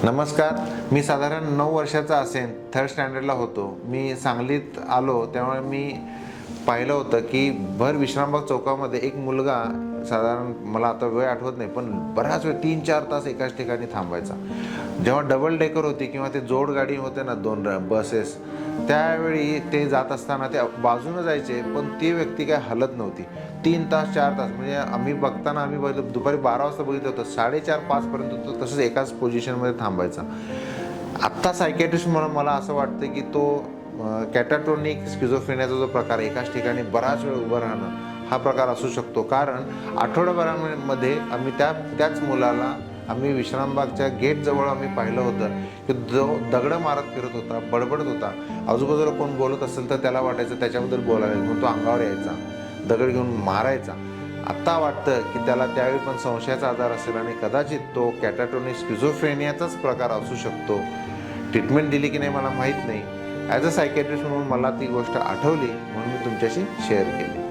नमस्कार. मी साधारण 9 वर्षाचा असेन, थर्ड स्टँडर्डला होतो. मी सांगलीत आलो तेव्हा मी पाहिलं होतं की भर विश्रामबाग चौकामध्ये एक मुलगा साधारण मला आता वेळ आठवत नाही, पण बराच वेळ 3-4 तास एकाच ठिकाणी थांबायचा. जेव्हा डबल डेकर होती किंवा ते जोडगाडी होते ना 2 बसेस, त्यावेळी ते जात असताना ते बाजूनं जायचे, पण ती व्यक्ती काय हलत नव्हती. 3 तास 4 तास म्हणजे आम्ही बघितलं दुपारी 12 वाजता बघितलं होतं, 4:30-5 पर्यंत तो तसंच एकाच पोझिशनमध्ये थांबायचा. आत्ता सायकॅट्रिस्ट म्हणून मला असं वाटतं की तो कॅटाटोनिक स्किझोफ्रेनियाचा जो प्रकार आहे, एकाच ठिकाणी बराच वेळ उभं राहणं हा प्रकार असू शकतो. कारण आठवड्याभरामध्ये आम्ही त्याच मुलाला आम्ही विश्रामबागच्या गेटजवळ आम्ही पाहिलं होतं की जो दगडं मारत फिरत होता, बडबडत होता. आजूबाजूला कोण बोलत असेल तर त्याला वाटायचं त्याच्याबद्दल बोलायला म्हणून तो अंगावर यायचा, दगड घेऊन मारायचा. आत्ता वाटतं की त्याला त्यावेळी पण संशयाचा आजार असेल आणि कदाचित तो कॅटाटोनिक स्किझोफ्रेनियाचाच प्रकार असू शकतो. ट्रीटमेंट दिली की नाही मला माहीत नाही. ॲज अ सायकॅट्रिस्ट म्हणून मला ती गोष्ट आठवली म्हणून मी तुमच्याशी शेअर केली.